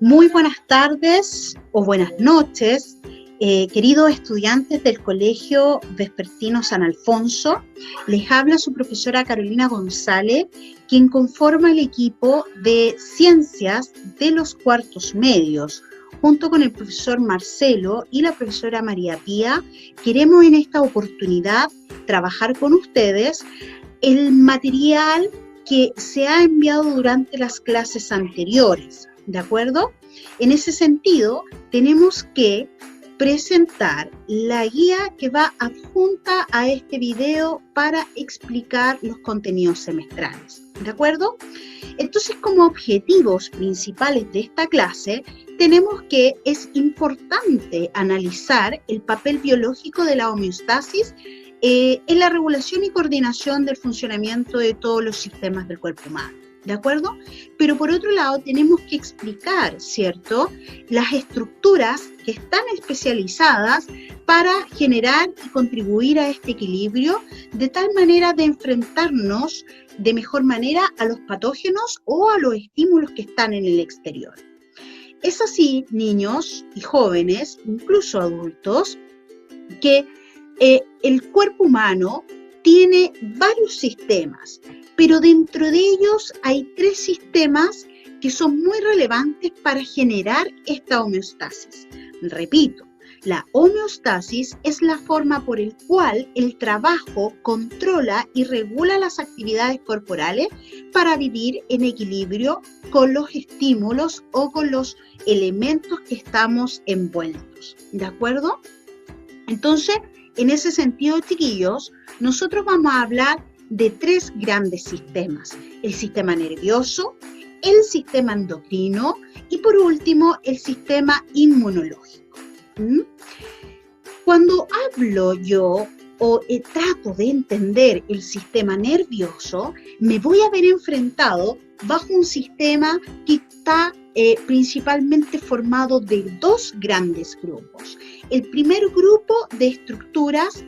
Muy buenas tardes o buenas noches, queridos estudiantes del Colegio Vespertino San Alfonso. Les habla su profesora Carolina González, quien conforma el equipo de Ciencias de los Cuartos Medios. Junto con el profesor Marcelo y la profesora María Pía, queremos en esta oportunidad trabajar con ustedes el material que se ha enviado durante las clases anteriores. ¿De acuerdo? En ese sentido, tenemos que presentar la guía que va adjunta a este video para explicar los contenidos semestrales. ¿De acuerdo? Entonces, como objetivos principales de esta clase, tenemos que es importante analizar el papel biológico de la homeostasis en la regulación y coordinación del funcionamiento de todos los sistemas del cuerpo humano. ¿De acuerdo? Pero por otro lado tenemos que explicar, ¿cierto?, las estructuras que están especializadas para generar y contribuir a este equilibrio de tal manera de enfrentarnos de mejor manera a los patógenos o a los estímulos que están en el exterior. Es así, niños y jóvenes, incluso adultos, que el cuerpo humano tiene varios sistemas, pero dentro de ellos hay 3 sistemas que son muy relevantes para generar esta homeostasis. Repito, la homeostasis es la forma por la cual el trabajo controla y regula las actividades corporales para vivir en equilibrio con los estímulos o con los elementos que estamos envueltos. ¿De acuerdo? Entonces, en ese sentido, chiquillos, nosotros vamos a hablar de 3 grandes sistemas: el sistema nervioso, el sistema endocrino y por último el sistema inmunológico. Cuando hablo yo o trato de entender el sistema nervioso, me voy a ver enfrentado bajo un sistema que está principalmente formado de 2 grandes grupos. El primer grupo de estructuras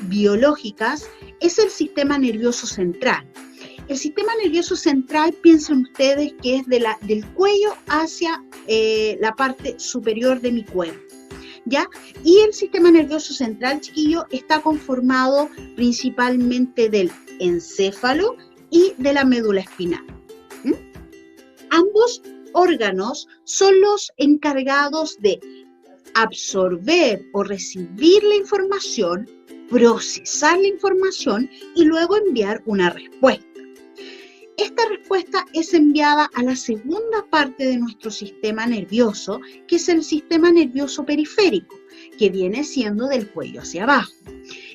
biológicas es el sistema nervioso central. El sistema nervioso central, piensen ustedes que es del cuello hacia la parte superior de mi cuerpo, ¿ya? Y el sistema nervioso central, chiquillo, está conformado principalmente del encéfalo y de la médula espinal. Ambos órganos son los encargados de absorber o recibir la información, procesar la información y luego enviar una respuesta. Esta respuesta es enviada a la segunda parte de nuestro sistema nervioso, que es el sistema nervioso periférico, que viene siendo del cuello hacia abajo.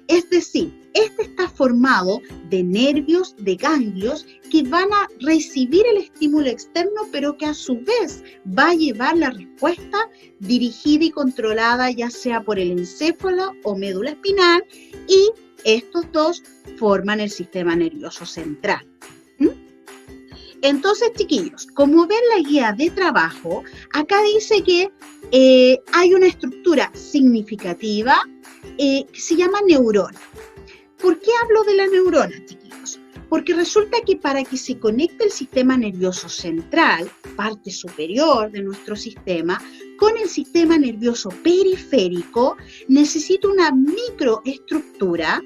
Es decir, este está formado de nervios, de ganglios, que van a recibir el estímulo externo, pero que a su vez va a llevar la respuesta dirigida y controlada ya sea por el encéfalo o médula espinal, y estos 2 forman el sistema nervioso central. Entonces, chiquillos, como ven la guía de trabajo, acá dice que hay una estructura significativa que se llama neurona. ¿Por qué hablo de la neurona, chiquillos? Porque resulta que para que se conecte el sistema nervioso central, parte superior de nuestro sistema, con el sistema nervioso periférico, necesita una microestructura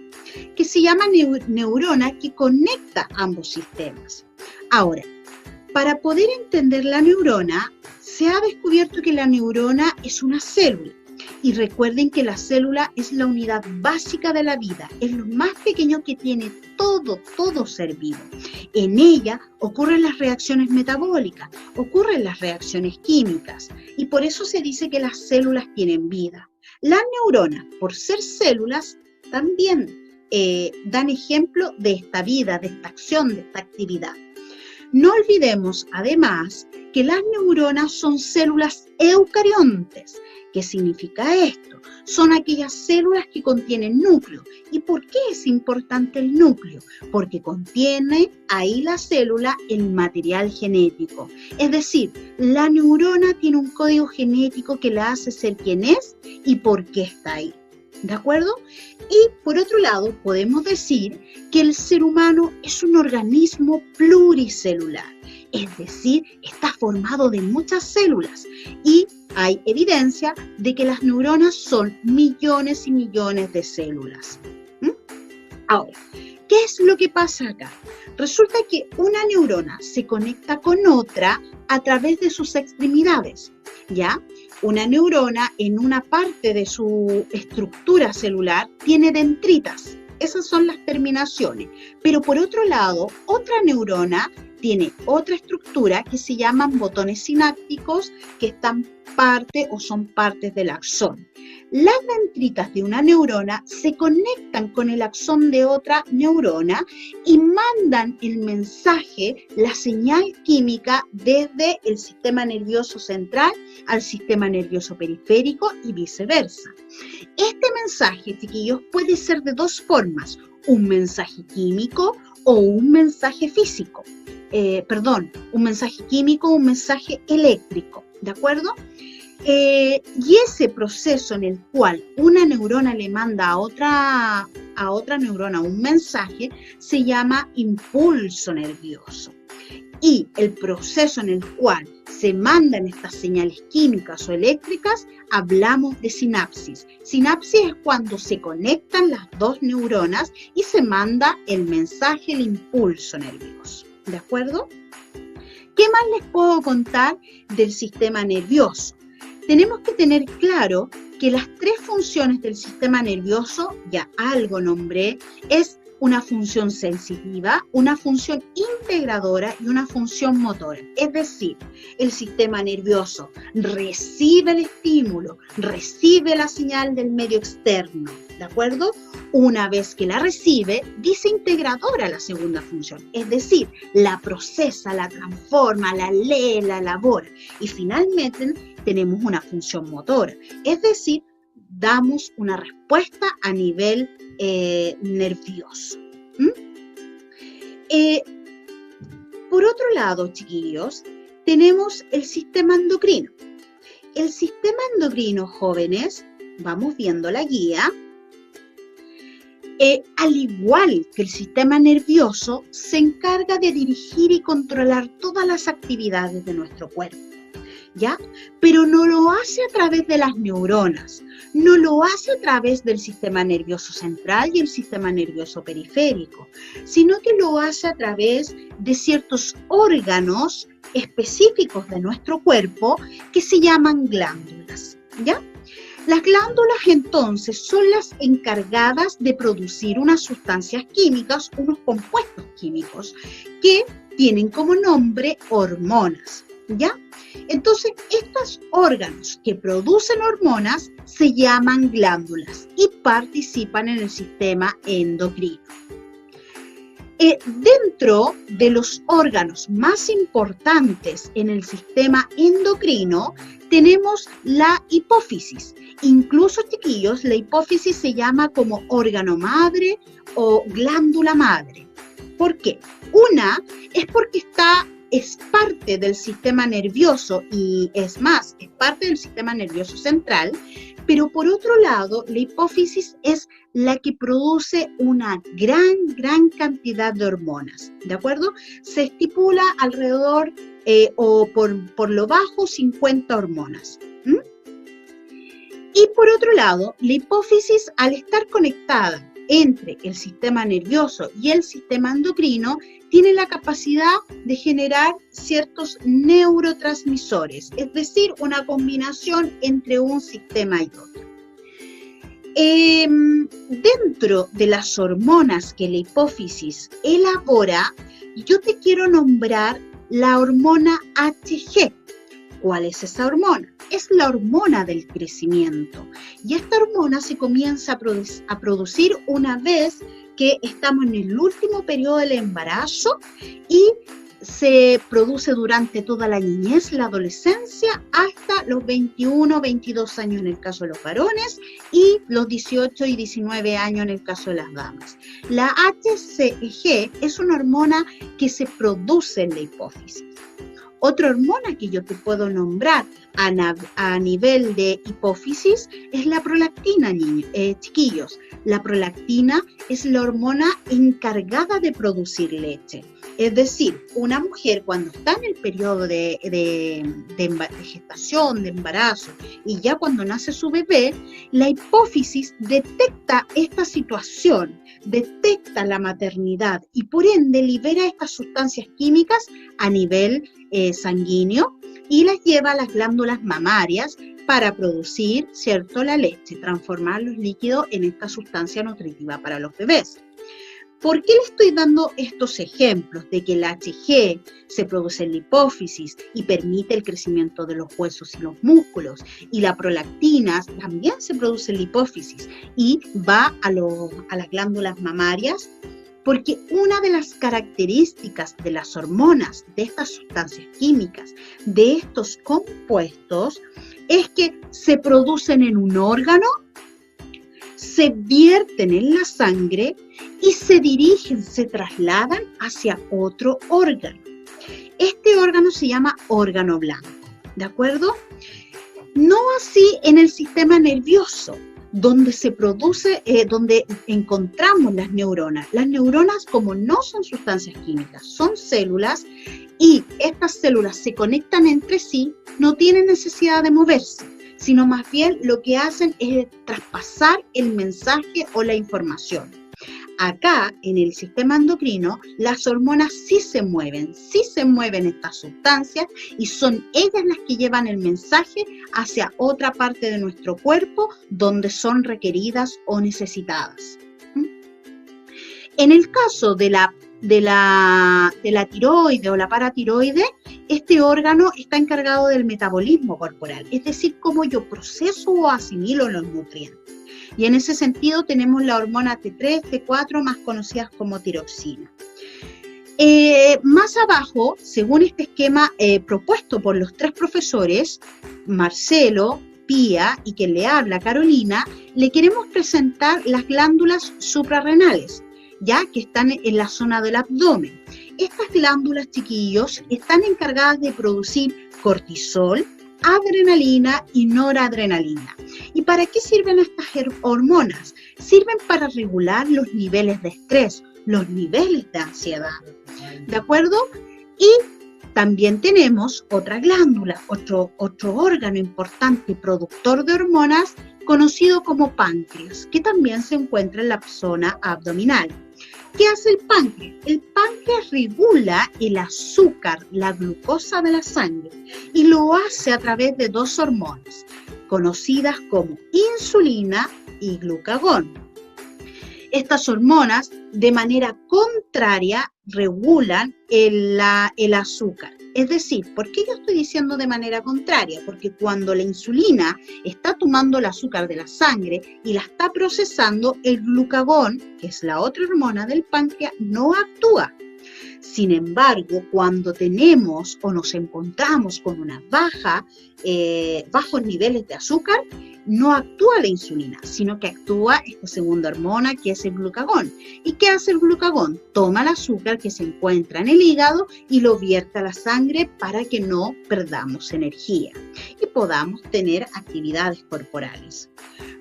que se llama neurona, que conecta ambos sistemas. Ahora, para poder entender la neurona, se ha descubierto que la neurona es una célula. Y recuerden que la célula es la unidad básica de la vida, es lo más pequeño que tiene todo ser vivo. En ella ocurren las reacciones metabólicas, ocurren las reacciones químicas, y por eso se dice que las células tienen vida. Las neuronas, por ser células, también dan ejemplo de esta vida, de esta acción, de esta actividad. No olvidemos, además, que las neuronas son células eucariontes. ¿Qué significa esto? Son aquellas células que contienen núcleo. ¿Y por qué es importante el núcleo? Porque contiene ahí la célula el material genético. Es decir, la neurona tiene un código genético que la hace ser quien es y por qué está ahí. ¿De acuerdo? Y por otro lado, podemos decir que el ser humano es un organismo pluricelular. es decir, está formado de muchas células y hay evidencia de que las neuronas son millones y millones de células. Ahora, ¿qué es lo que pasa acá? Resulta que una neurona se conecta con otra a través de sus extremidades, ¿ya? Una neurona en una parte de su estructura celular tiene dendritas. Esas son las terminaciones. Pero por otro lado, otra neurona tiene otra estructura que se llaman botones sinápticos que están parte o son partes del axón. Las dendritas de una neurona se conectan con el axón de otra neurona y mandan el mensaje, la señal química desde el sistema nervioso central al sistema nervioso periférico y viceversa. Este mensaje, chiquillos, puede ser de dos formas, un mensaje químico o un mensaje físico. Un mensaje químico o un mensaje eléctrico, ¿de acuerdo? Y ese proceso en el cual una neurona le manda a otra neurona un mensaje se llama impulso nervioso. Y el proceso en el cual se mandan estas señales químicas o eléctricas, hablamos de sinapsis. Sinapsis es cuando se conectan las dos neuronas y se manda el mensaje, el impulso nervioso. ¿De acuerdo? ¿Qué más les puedo contar del sistema nervioso? Tenemos que tener claro que las tres funciones del sistema nervioso, ya algo nombré, es una función sensitiva, una función integradora y una función motora. Es decir, el sistema nervioso recibe el estímulo, recibe la señal del medio externo, ¿de acuerdo? Una vez que la recibe, dice integradora la segunda función, es decir, la procesa, la transforma, la lee, la elabora. Y finalmente tenemos una función motora, es decir, damos una respuesta a nivel nervioso. Por otro lado, chiquillos, tenemos el sistema endocrino. El sistema endocrino, jóvenes, vamos viendo la guía, al igual que el sistema nervioso, se encarga de dirigir y controlar todas las actividades de nuestro cuerpo, ¿ya? Pero no lo hace a través de las neuronas, no lo hace a través del sistema nervioso central y el sistema nervioso periférico, sino que lo hace a través de ciertos órganos específicos de nuestro cuerpo que se llaman glándulas, ¿ya? Las glándulas entonces son las encargadas de producir unas sustancias químicas, unos compuestos químicos que tienen como nombre hormonas, ¿ya? Entonces, estos órganos que producen hormonas se llaman glándulas y participan en el sistema endocrino. Dentro de los órganos más importantes en el sistema endocrino tenemos la hipófisis. Incluso, chiquillos, la hipófisis se llama como órgano madre o glándula madre. ¿Por qué? Una es porque es parte del sistema nervioso y es más, es parte del sistema nervioso central, pero por otro lado, la hipófisis es la que produce una gran cantidad de hormonas, ¿de acuerdo? Se estipula alrededor o por lo bajo 50 hormonas. Y por otro lado, la hipófisis, al estar conectada entre el sistema nervioso y el sistema endocrino, tiene la capacidad de generar ciertos neurotransmisores, es decir, una combinación entre un sistema y otro. Dentro de las hormonas que la hipófisis elabora, yo te quiero nombrar la hormona HG. ¿Cuál es esa hormona? Es la hormona del crecimiento. Y esta hormona se comienza a producir una vez que estamos en el último periodo del embarazo y se produce durante toda la niñez, la adolescencia, hasta los 21, 22 años en el caso de los varones y los 18 y 19 años en el caso de las damas. La HCG es una hormona que se produce en la hipófisis. Otra hormona que yo te puedo nombrar a nivel de hipófisis es la prolactina, chiquillos. La prolactina es la hormona encargada de producir leche. Es decir, una mujer cuando está en el periodo de gestación, de embarazo, y ya cuando nace su bebé, la hipófisis detecta esta situación, detecta la maternidad y por ende libera estas sustancias químicas a nivel sanguíneo y las lleva a las glándulas mamarias para producir, ¿cierto?, la leche, transformar los líquidos en esta sustancia nutritiva para los bebés. ¿Por qué le estoy dando estos ejemplos de que el HG se produce en la hipófisis y permite el crecimiento de los huesos y los músculos? Y la prolactina también se produce en la hipófisis y va a las glándulas mamarias, porque una de las características de las hormonas, de estas sustancias químicas, de estos compuestos, es que se producen en un órgano, se vierten en la sangre y se dirigen, se trasladan hacia otro órgano. Este órgano se llama órgano blanco, ¿de acuerdo? No así en el sistema nervioso, donde se produce, donde encontramos las neuronas. Las neuronas, como no son sustancias químicas, son células, y estas células se conectan entre sí, no tienen necesidad de moverse, sino más bien lo que hacen es traspasar el mensaje o la información. Acá, en el sistema endocrino, las hormonas sí se mueven estas sustancias y son ellas las que llevan el mensaje hacia otra parte de nuestro cuerpo donde son requeridas o necesitadas. En el caso de la tiroide o la paratiroide, este órgano está encargado del metabolismo corporal, es decir, cómo yo proceso o asimilo los nutrientes. Y en ese sentido tenemos la hormona T3, T4, más conocidas como tiroxina. Más abajo, según este esquema propuesto por los tres profesores, Marcelo, Pía y quien le habla, Carolina, le queremos presentar las glándulas suprarrenales, ya que están en la zona del abdomen. Estas glándulas, chiquillos, están encargadas de producir cortisol, adrenalina y noradrenalina. ¿Y para qué sirven estas hormonas? Sirven para regular los niveles de estrés, los niveles de ansiedad, ¿de acuerdo? Y también tenemos otra glándula, otro órgano importante productor de hormonas conocido como páncreas, que también se encuentra en la zona abdominal. ¿Qué hace el páncreas? El páncreas regula el azúcar, la glucosa de la sangre, y lo hace a través de dos hormonas, conocidas como insulina y glucagón. Estas hormonas, de manera contraria, regulan el azúcar. Es decir, ¿por qué yo estoy diciendo de manera contraria? Porque cuando la insulina está tomando el azúcar de la sangre y la está procesando, el glucagón, que es la otra hormona del páncreas, no actúa. Sin embargo, cuando tenemos o nos encontramos con una bajos niveles de azúcar, no actúa la insulina, sino que actúa esta segunda hormona que es el glucagón. ¿Y qué hace el glucagón? Toma el azúcar que se encuentra en el hígado y lo vierte a la sangre para que no perdamos energía y podamos tener actividades corporales.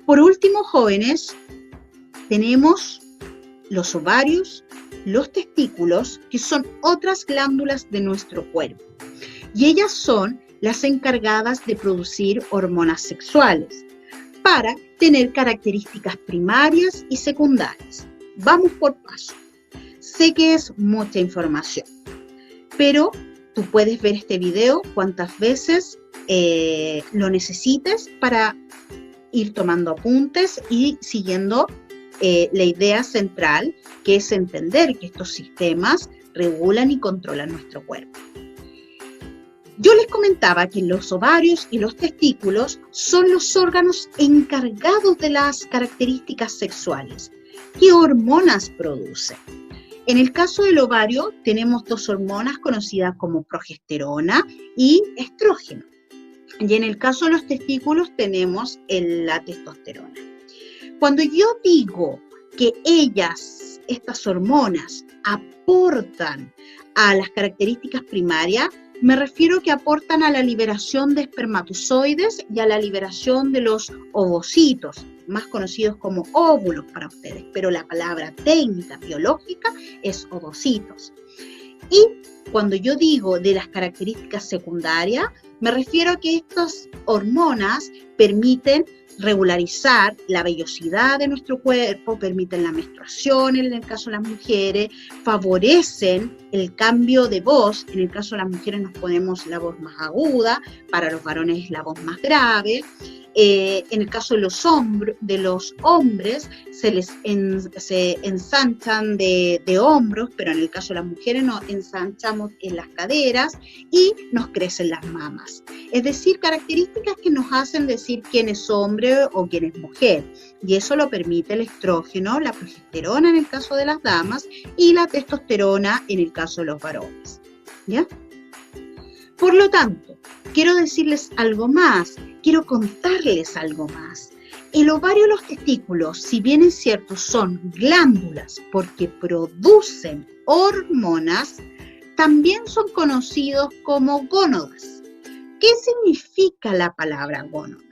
Por último, jóvenes, tenemos los ovarios, los testículos, que son otras glándulas de nuestro cuerpo. Y ellas son las encargadas de producir hormonas sexuales para tener características primarias y secundarias. Vamos por paso. Sé que es mucha información, pero tú puedes ver este video cuantas veces lo necesites para ir tomando apuntes y siguiendo la idea central, que es entender que estos sistemas regulan y controlan nuestro cuerpo. Yo les comentaba que los ovarios y los testículos son los órganos encargados de las características sexuales. ¿Qué hormonas producen? En el caso del ovario tenemos dos hormonas conocidas como progesterona y estrógeno. Y en el caso de los testículos tenemos la testosterona. Cuando yo digo que estas hormonas, aportan a las características primarias, me refiero que aportan a la liberación de espermatozoides y a la liberación de los ovocitos, más conocidos como óvulos para ustedes, pero la palabra técnica biológica es ovocitos. Y cuando yo digo de las características secundarias, me refiero a que estas hormonas permiten regularizar la vellosidad de nuestro cuerpo, permiten la menstruación en el caso de las mujeres, favorecen el cambio de voz. En el caso de las mujeres nos ponemos la voz más aguda, para los varones la voz más grave. En el caso de los hombres se ensanchan de hombros, pero en el caso de las mujeres nos ensanchamos en las caderas y nos crecen las mamas. Es decir, características que nos hacen decir quién es hombre o quién es mujer. Y eso lo permite el estrógeno, la progesterona en el caso de las damas y la testosterona en el caso de los varones. ¿Ya? Por lo tanto, quiero decirles algo más, quiero contarles algo más. El ovario y los testículos, si bien es cierto, son glándulas porque producen hormonas, también son conocidos como gónadas. ¿Qué significa la palabra gónada?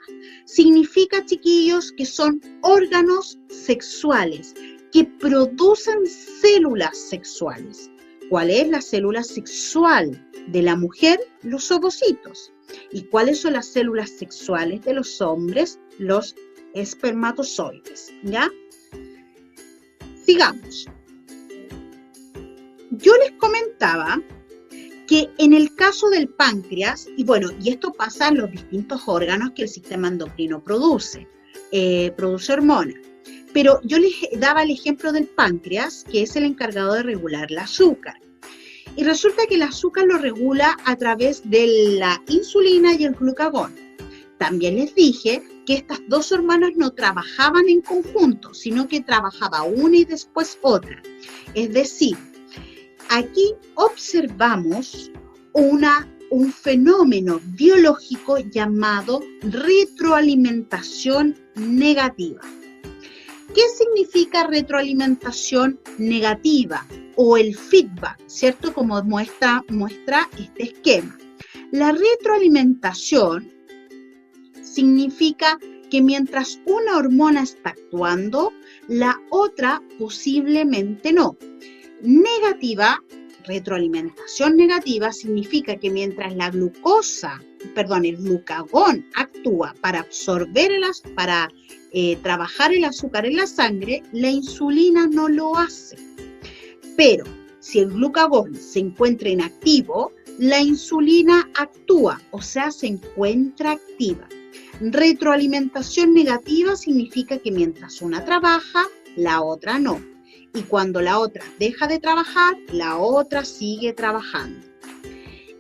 Significa, chiquillos, que son órganos sexuales que producen células sexuales. ¿Cuál es la célula sexual de la mujer? Los ovocitos. ¿Y cuáles son las células sexuales de los hombres? Los espermatozoides, ¿ya? Sigamos. Yo les comentaba que en el caso del páncreas, y esto pasa en los distintos órganos que el sistema endocrino produce hormonas, pero yo les daba el ejemplo del páncreas, que es el encargado de regular el azúcar. Y resulta que el azúcar lo regula a través de la insulina y el glucagón. También les dije que estas dos hormonas no trabajaban en conjunto, sino que trabajaba una y después otra. Es decir, aquí observamos un fenómeno biológico llamado retroalimentación negativa. ¿Qué significa retroalimentación negativa? O el feedback, ¿cierto? Como muestra este esquema. La retroalimentación significa que mientras una hormona está actuando, la otra posiblemente no. Retroalimentación negativa significa que mientras el glucagón actúa para absorber para trabajar el azúcar en la sangre, la insulina no lo hace. Pero si el glucagón se encuentra inactivo, la insulina actúa, o sea, se encuentra activa. Retroalimentación negativa significa que mientras una trabaja, la otra no. Y cuando la otra deja de trabajar, la otra sigue trabajando.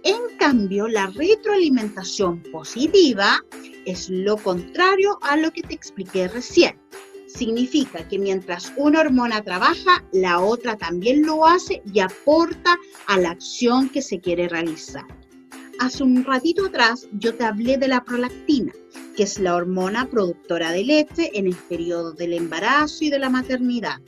En cambio, la retroalimentación positiva es lo contrario a lo que te expliqué recién. Significa que mientras una hormona trabaja, la otra también lo hace y aporta a la acción que se quiere realizar. Hace un ratito atrás yo te hablé de la prolactina, que es la hormona productora de leche en el periodo del embarazo y de la maternidad.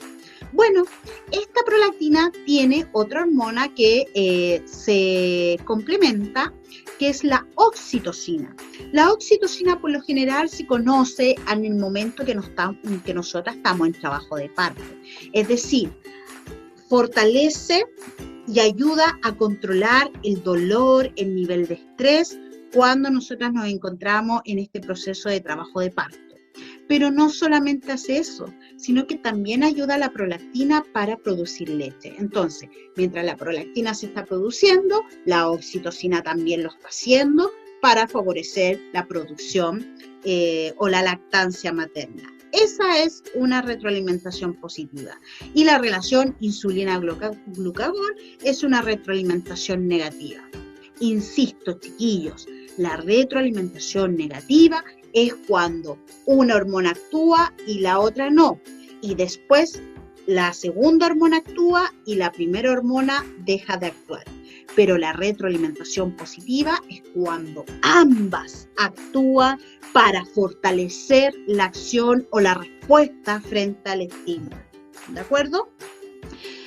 Bueno, esta prolactina tiene otra hormona que se complementa, que es la oxitocina. La oxitocina por lo general se conoce en el momento que nosotras estamos en trabajo de parto. Es decir, fortalece y ayuda a controlar el dolor, el nivel de estrés cuando nosotras nos encontramos en este proceso de trabajo de parto. Pero no solamente hace eso, sino que también ayuda a la prolactina para producir leche. Entonces, mientras la prolactina se está produciendo, la oxitocina también lo está haciendo para favorecer la producción o la lactancia materna. Esa es una retroalimentación positiva. Y la relación insulina-glucagón es una retroalimentación negativa. Insisto, chiquillos, la retroalimentación negativa es cuando una hormona actúa y la otra no. Y después la segunda hormona actúa y la primera hormona deja de actuar. Pero la retroalimentación positiva es cuando ambas actúan para fortalecer la acción o la respuesta frente al estímulo. ¿De acuerdo?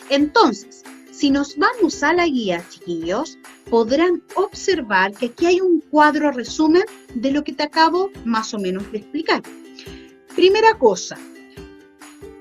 Entonces, si nos vamos a la guía, chiquillos, podrán observar que aquí hay un cuadro resumen de lo que te acabo más o menos de explicar. Primera cosa,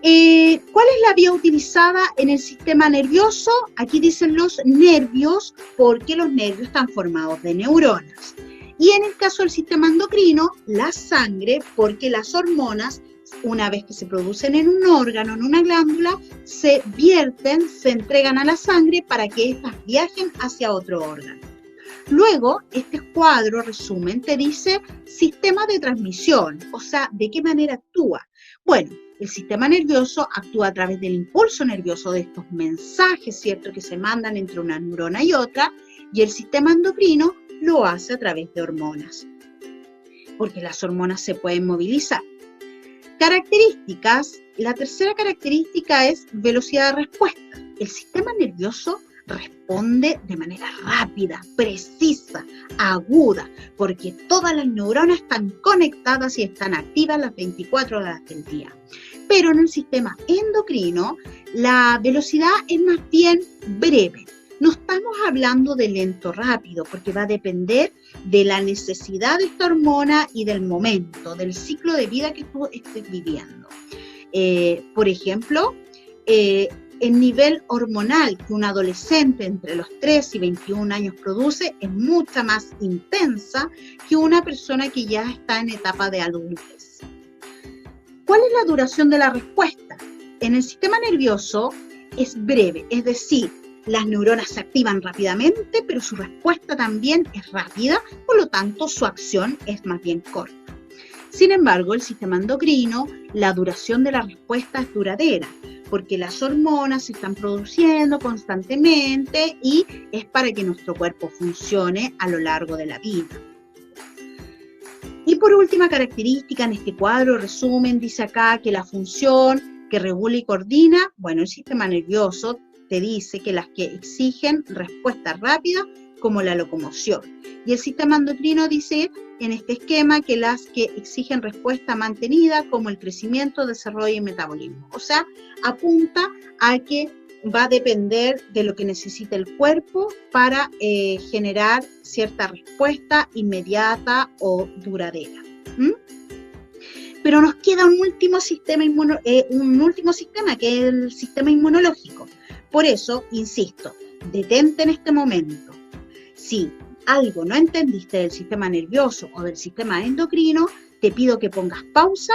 ¿Cuál es la vía utilizada en el sistema nervioso? Aquí dicen los nervios, porque los nervios están formados de neuronas. Y en el caso del sistema endocrino, la sangre, porque las hormonas, una vez que se producen en un órgano, en una glándula, se vierten, se entregan a la sangre para que éstas viajen hacia otro órgano. Luego, este cuadro, resumen, te dice sistema de transmisión, o sea, ¿de qué manera actúa? Bueno, el sistema nervioso actúa a través del impulso nervioso, de estos mensajes, ¿cierto?, que se mandan entre una neurona y otra, y el sistema endocrino lo hace a través de hormonas, porque las hormonas se pueden movilizar. Características. La tercera característica es velocidad de respuesta. El sistema nervioso responde de manera rápida, precisa, aguda, porque todas las neuronas están conectadas y están activas las 24 horas del día. Pero en el sistema endocrino, la velocidad es más bien breve. No estamos hablando de lento rápido, porque va a depender de la necesidad de esta hormona y del momento, del ciclo de vida que tú estés viviendo. Por ejemplo, el nivel hormonal que un adolescente entre los 3 y 21 años produce es mucho más intensa que una persona que ya está en etapa de adultez. ¿Cuál es la duración de la respuesta? En el sistema nervioso es breve, es decir, las neuronas se activan rápidamente, pero su respuesta también es rápida, por lo tanto su acción es más bien corta. Sin embargo, el sistema endocrino, la duración de la respuesta es duradera, porque las hormonas se están produciendo constantemente y es para que nuestro cuerpo funcione a lo largo de la vida. Y por última característica, en este cuadro resumen, dice acá que la función que regula y coordina, bueno, el sistema nervioso te dice que las que exigen respuesta rápida, como la locomoción. Y el sistema endocrino dice en este esquema que las que exigen respuesta mantenida, como el crecimiento, desarrollo y metabolismo. O sea, apunta a que va a depender de lo que necesita el cuerpo para generar cierta respuesta inmediata o duradera. Pero nos queda un último sistema que es el sistema inmunológico. Por eso, insisto, detente en este momento. Si algo no entendiste del sistema nervioso o del sistema endocrino, te pido que pongas pausa,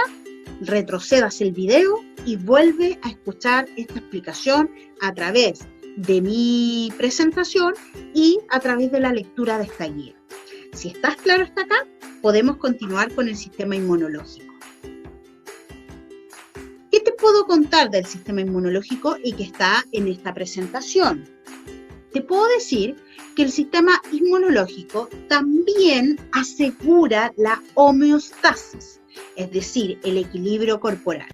retrocedas el video y vuelve a escuchar esta explicación a través de mi presentación y a través de la lectura de esta guía. Si estás claro hasta acá, podemos continuar con el sistema inmunológico. ¿Qué te puedo contar del sistema inmunológico y que está en esta presentación? Te puedo decir que el sistema inmunológico también asegura la homeostasis, es decir, el equilibrio corporal.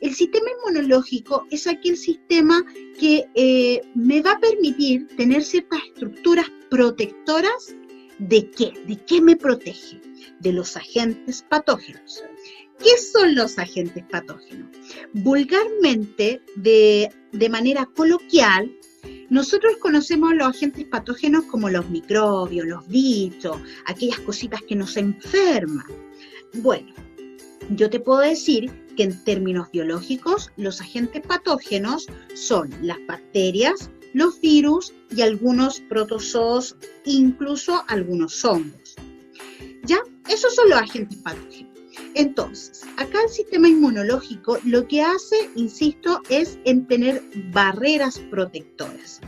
El sistema inmunológico es aquel sistema que me va a permitir tener ciertas estructuras protectoras. ¿De qué? ¿De qué me protege? De los agentes patógenos. ¿Qué son los agentes patógenos? Vulgarmente, de manera coloquial, nosotros conocemos a los agentes patógenos como los microbios, los bichos, aquellas cositas que nos enferman. Bueno, yo te puedo decir que en términos biológicos, los agentes patógenos son las bacterias, los virus y algunos protozoos, incluso algunos hongos. ¿Ya? Esos son los agentes patógenos. Entonces, acá el sistema inmunológico lo que hace, insisto, es en tener barreras protectoras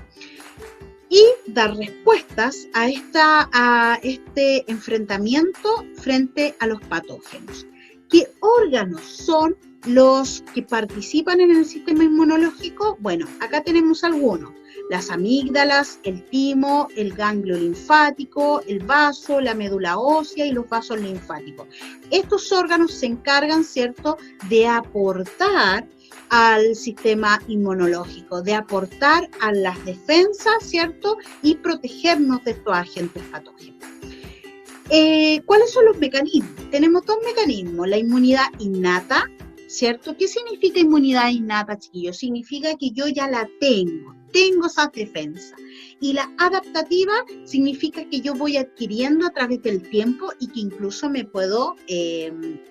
y dar respuestas a este enfrentamiento frente a los patógenos. ¿Qué órganos son los que participan en el sistema inmunológico? Bueno, acá tenemos algunos. Las amígdalas, el timo, el ganglio linfático, el vaso, la médula ósea y los vasos linfáticos. Estos órganos se encargan, ¿cierto?, de aportar al sistema inmunológico, de aportar a las defensas, ¿cierto?, y protegernos de estos agentes patógenos. ¿Cuáles son los mecanismos? Tenemos dos mecanismos, la inmunidad innata, ¿cierto? ¿Qué significa inmunidad innata, chiquillos? Significa que yo ya la tengo esas defensas. Y la adaptativa significa que yo voy adquiriendo a través del tiempo y que incluso me puedo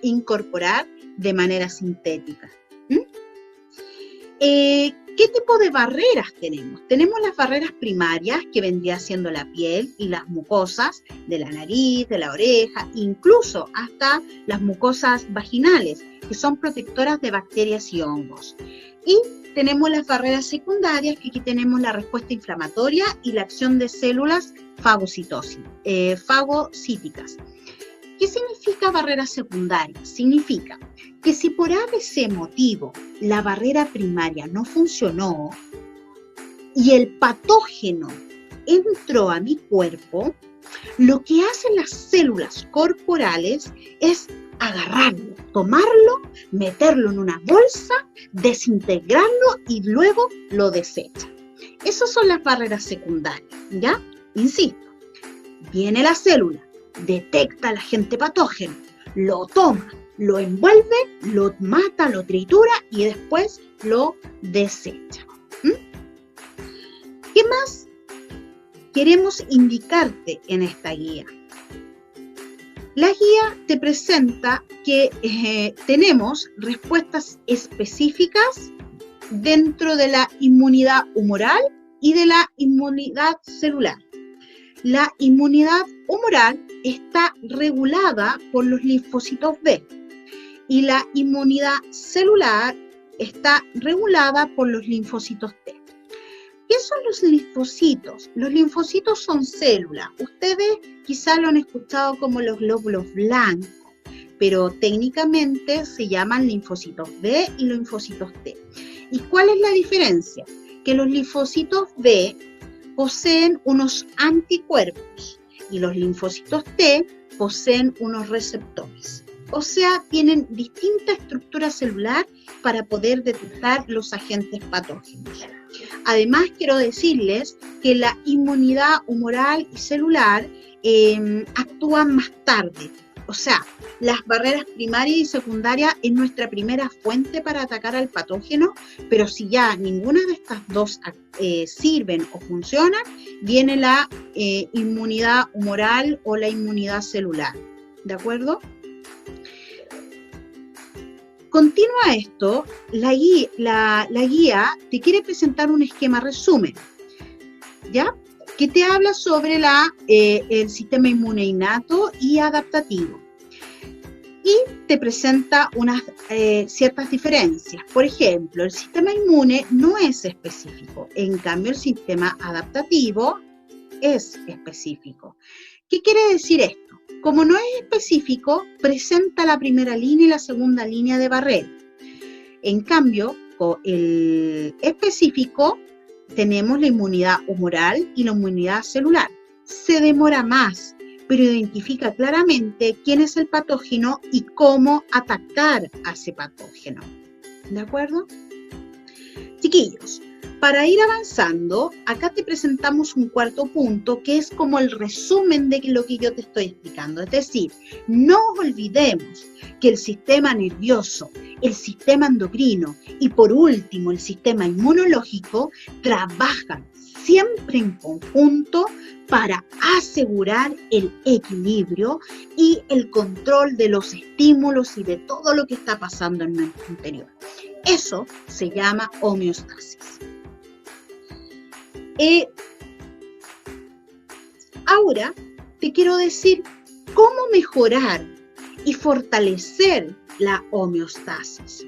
incorporar de manera sintética. ¿Qué tipo de barreras tenemos? Tenemos las barreras primarias, que vendría siendo la piel y las mucosas de la nariz, de la oreja, incluso hasta las mucosas vaginales, que son protectoras de bacterias y hongos. Y tenemos las barreras secundarias, que aquí tenemos la respuesta inflamatoria y la acción de células fagocíticas. ¿Qué significa barrera secundaria? Significa que si por ABC motivo la barrera primaria no funcionó y el patógeno entró a mi cuerpo, lo que hacen las células corporales es agarrarlo, tomarlo, meterlo en una bolsa, desintegrarlo y luego lo desecha. Esas son las barreras secundarias, ¿ya? Insisto, viene la célula, detecta al agente patógeno, lo toma, lo envuelve, lo mata, lo tritura y después lo desecha. ¿Qué más queremos indicarte en esta guía? La guía te presenta que tenemos respuestas específicas dentro de la inmunidad humoral y de la inmunidad celular. La inmunidad humoral está regulada por los linfocitos B y la inmunidad celular está regulada por los linfocitos T. ¿Qué son los linfocitos? Los linfocitos son células. Ustedes quizás lo han escuchado como los glóbulos blancos, pero técnicamente se llaman linfocitos B y linfocitos T. ¿Y cuál es la diferencia? Que los linfocitos B poseen unos anticuerpos y los linfocitos T poseen unos receptores. O sea, tienen distinta estructura celular para poder detectar los agentes patógenos. Además, quiero decirles que la inmunidad humoral y celular actúan más tarde. O sea, las barreras primarias y secundarias es nuestra primera fuente para atacar al patógeno, pero si ya ninguna de estas dos sirven o funcionan, viene la inmunidad humoral o la inmunidad celular. ¿De acuerdo? Continúa esto, la guía te quiere presentar un esquema resumen, ¿ya? Que te habla sobre el sistema inmune innato y adaptativo. Y te presenta unas ciertas diferencias. Por ejemplo, el sistema inmune no es específico, en cambio el sistema adaptativo es específico. ¿Qué quiere decir esto? Como no es específico, presenta la primera línea y la segunda línea de barrera. En cambio, con el específico tenemos la inmunidad humoral y la inmunidad celular. Se demora más, pero identifica claramente quién es el patógeno y cómo atacar a ese patógeno. ¿De acuerdo? Chiquillos, para ir avanzando, acá te presentamos un cuarto punto que es como el resumen de lo que yo te estoy explicando. Es decir, no olvidemos que el sistema nervioso, el sistema endocrino y por último el sistema inmunológico trabajan siempre en conjunto para asegurar el equilibrio y el control de los estímulos y de todo lo que está pasando en nuestro interior. Eso se llama homeostasis. Ahora te quiero decir cómo mejorar y fortalecer la homeostasis.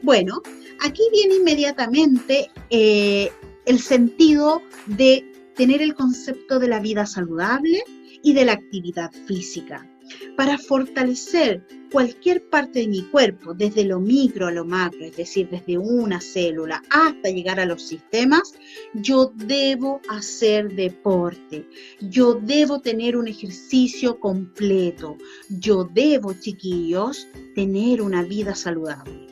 Bueno, aquí viene inmediatamente el sentido de tener el concepto de la vida saludable y de la actividad física. Para fortalecer cualquier parte de mi cuerpo, desde lo micro a lo macro, es decir, desde una célula hasta llegar a los sistemas, yo debo hacer deporte, yo debo tener un ejercicio completo, yo debo, chiquillos, tener una vida saludable.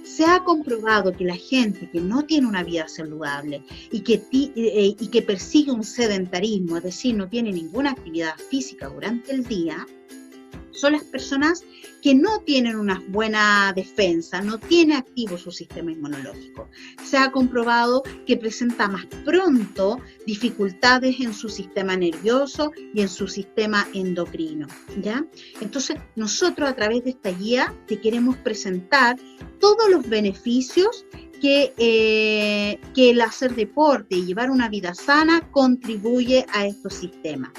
Se ha comprobado que la gente que no tiene una vida saludable y que persigue un sedentarismo, es decir, no tiene ninguna actividad física durante el día, son las personas que no tienen una buena defensa, no tienen activo su sistema inmunológico. Se ha comprobado que presenta más pronto dificultades en su sistema nervioso y en su sistema endocrino, ¿ya? Entonces, nosotros a través de esta guía te queremos presentar todos los beneficios que el hacer deporte y llevar una vida sana contribuye a estos sistemas.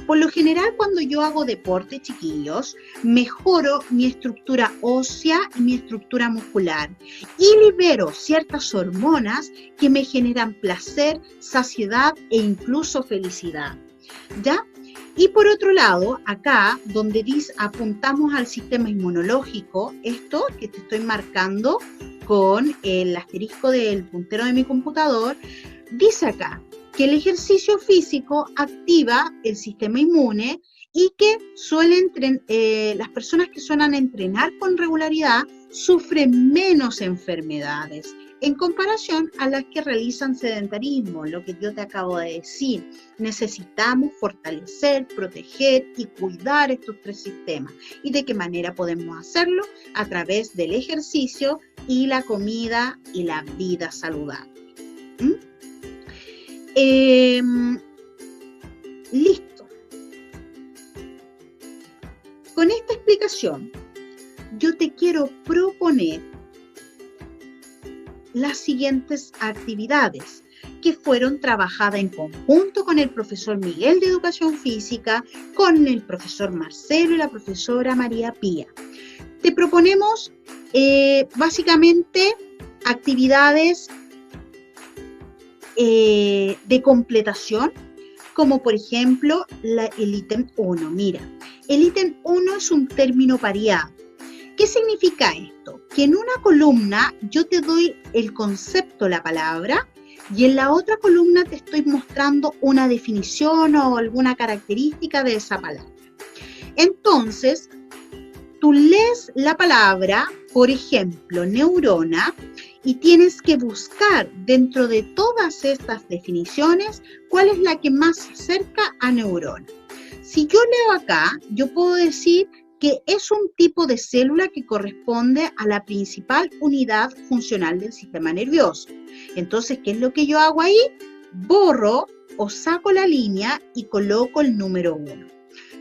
Por lo general, cuando yo hago deporte, chiquillos, mejoro mi estructura ósea y mi estructura muscular y libero ciertas hormonas que me generan placer, saciedad e incluso felicidad, ¿ya? Y por otro lado, acá, donde apuntamos al sistema inmunológico, esto que te estoy marcando con el asterisco del puntero de mi computador, dice acá que el ejercicio físico activa el sistema inmune y que las personas que suelen entrenar con regularidad sufren menos enfermedades en comparación a las que realizan sedentarismo, lo que yo te acabo de decir. Necesitamos fortalecer, proteger y cuidar estos tres sistemas. ¿Y de qué manera podemos hacerlo? A través del ejercicio y la comida y la vida saludable. Listo. Con esta explicación, yo te quiero proponer las siguientes actividades que fueron trabajadas en conjunto con el profesor Miguel de Educación Física, con el profesor Marcelo y la profesora María Pía. Te proponemos básicamente actividades de completación, como por ejemplo el ítem 1. Mira, el ítem 1 es un término pareado. ¿Qué significa esto? Que en una columna yo te doy el concepto, la palabra, y en la otra columna te estoy mostrando una definición o alguna característica de esa palabra. Entonces, tú lees la palabra, por ejemplo, neurona, y tienes que buscar dentro de todas estas definiciones cuál es la que más se acerca a neurona. Si yo leo acá, yo puedo decir que es un tipo de célula que corresponde a la principal unidad funcional del sistema nervioso. Entonces, ¿qué es lo que yo hago ahí? Borro o saco la línea y coloco el número 1.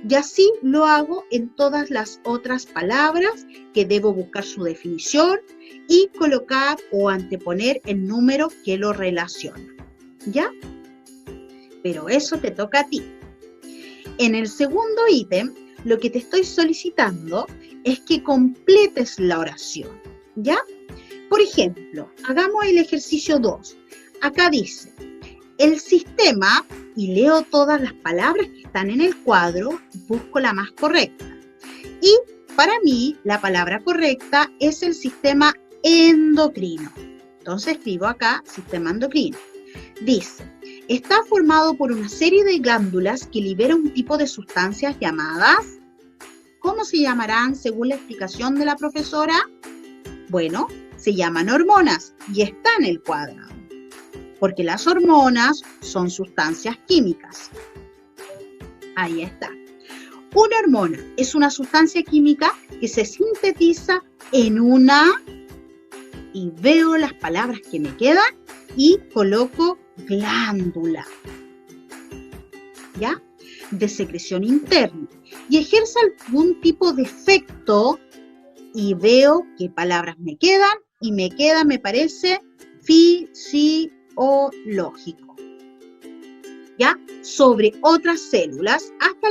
Y así lo hago en todas las otras palabras que debo buscar su definición y colocar o anteponer el número que lo relaciona. ¿Ya? Pero eso te toca a ti. En el segundo ítem, lo que te estoy solicitando es que completes la oración. ¿Ya? Por ejemplo, hagamos el ejercicio 2. Acá dice, el sistema, y leo todas las palabras que están en el cuadro, busco la más correcta. Y para mí, la palabra correcta es el sistema endocrino. Entonces escribo acá, sistema endocrino. Dice, está formado por una serie de glándulas que liberan un tipo de sustancias llamadas, ¿cómo se llamarán según la explicación de la profesora? Bueno, se llaman hormonas y está en el cuadrado, porque las hormonas son sustancias químicas. Ahí está. Una hormona es una sustancia química que se sintetiza en una, y veo las palabras que me quedan y coloco glándula, ¿ya? De secreción interna y ejerce algún tipo de efecto y veo qué palabras me quedan y me parece, fisiológico, ¿ya? Sobre otras células hasta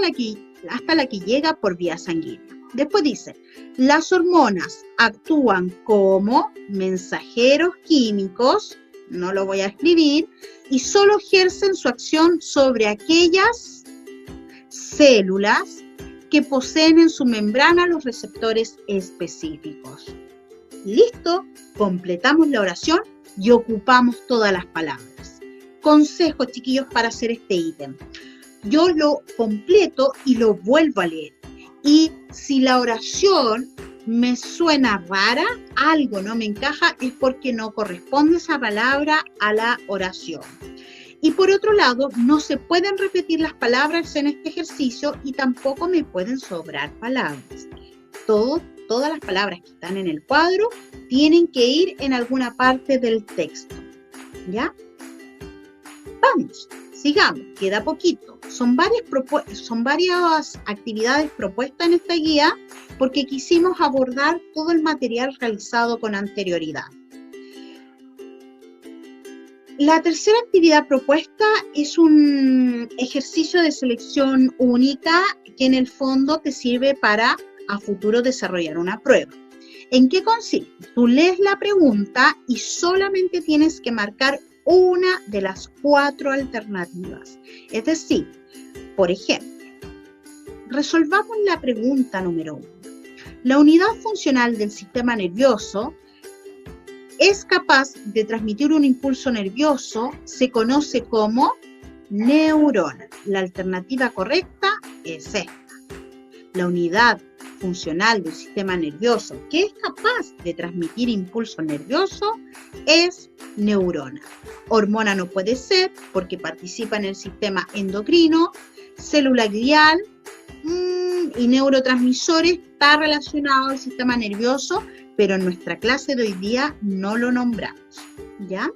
la que llega por vía sanguínea. Después dice, las hormonas actúan como mensajeros químicos, no lo voy a escribir, y solo ejercen su acción sobre aquellas células que poseen en su membrana los receptores específicos. Listo, completamos la oración y ocupamos todas las palabras. Consejos, chiquillos, para hacer este ítem. Yo lo completo y lo vuelvo a leer. Y si la oración me suena rara, algo no me encaja, es porque no corresponde esa palabra a la oración. Y por otro lado, no se pueden repetir las palabras en este ejercicio y tampoco me pueden sobrar palabras. Todas las palabras que están en el cuadro tienen que ir en alguna parte del texto. ¿Ya? Vamos, sigamos, queda poquito. Son varias actividades propuestas en esta guía porque quisimos abordar todo el material realizado con anterioridad. La tercera actividad propuesta es un ejercicio de selección única que en el fondo te sirve para a futuro desarrollar una prueba. ¿En qué consiste? Tú lees la pregunta y solamente tienes que marcar una de las 4 alternativas. Es decir, por ejemplo, resolvamos la pregunta número 1. La unidad funcional del sistema nervioso es capaz de transmitir un impulso nervioso, se conoce como neurona. La alternativa correcta es esta. La unidad funcional del sistema nervioso que es capaz de transmitir impulso nervioso es neurona. Hormona no puede ser porque participa en el sistema endocrino, célula glial y neurotransmisores está relacionado al sistema nervioso, pero en nuestra clase de hoy día no lo nombramos, ¿ya?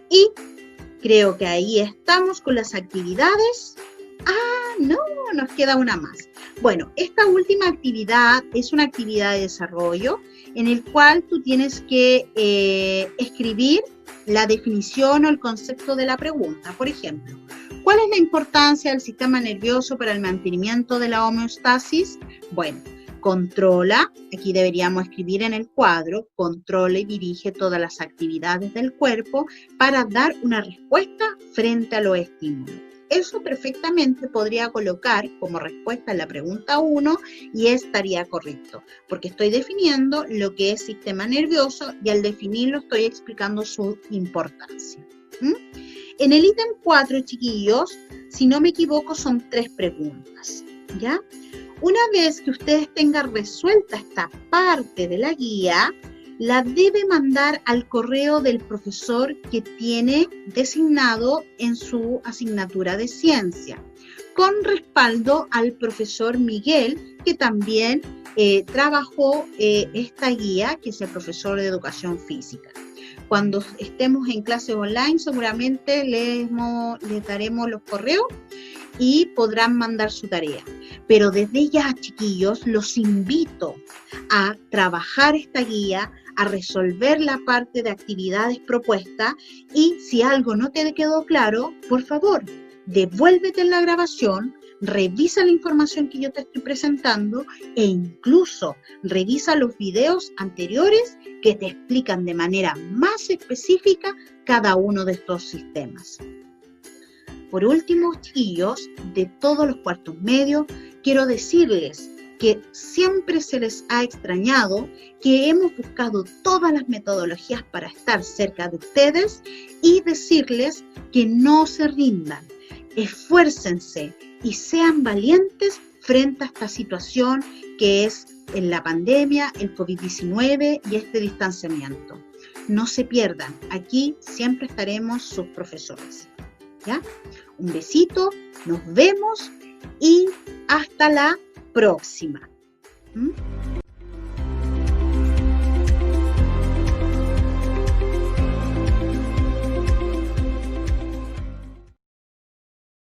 Y creo que ahí estamos con las actividades. No, nos queda una más. Bueno, esta última actividad es una actividad de desarrollo en el cual tú tienes que escribir la definición o el concepto de la pregunta. Por ejemplo, ¿cuál es la importancia del sistema nervioso para el mantenimiento de la homeostasis? Bueno, controla, aquí deberíamos escribir en el cuadro, controla y dirige todas las actividades del cuerpo para dar una respuesta frente a los estímulos. Eso perfectamente podría colocar como respuesta en la pregunta 1 y estaría correcto, porque estoy definiendo lo que es sistema nervioso y al definirlo estoy explicando su importancia. En el ítem 4, chiquillos, si no me equivoco, son 3 preguntas, ¿ya? Una vez que ustedes tengan resuelta esta parte de la guía, la debe mandar al correo del profesor que tiene designado en su asignatura de ciencia, con respaldo al profesor Miguel, que también trabajó esta guía, que es el profesor de educación física. Cuando estemos en clases online, seguramente les daremos los correos y podrán mandar su tarea. Pero desde ya, chiquillos, los invito a trabajar esta guía, a resolver la parte de actividades propuestas y si algo no te quedó claro, por favor, devuélvete en la grabación, revisa la información que yo te estoy presentando e incluso revisa los videos anteriores que te explican de manera más específica cada uno de estos sistemas. Por último, chiquillos, de todos los cuartos medios, quiero decirles que siempre se les ha extrañado, que hemos buscado todas las metodologías para estar cerca de ustedes y decirles que no se rindan, esfuércense y sean valientes frente a esta situación que es en la pandemia, el COVID-19 y este distanciamiento. No se pierdan, aquí siempre estaremos sus profesores. ¿Ya? Un besito, nos vemos y hasta la próxima.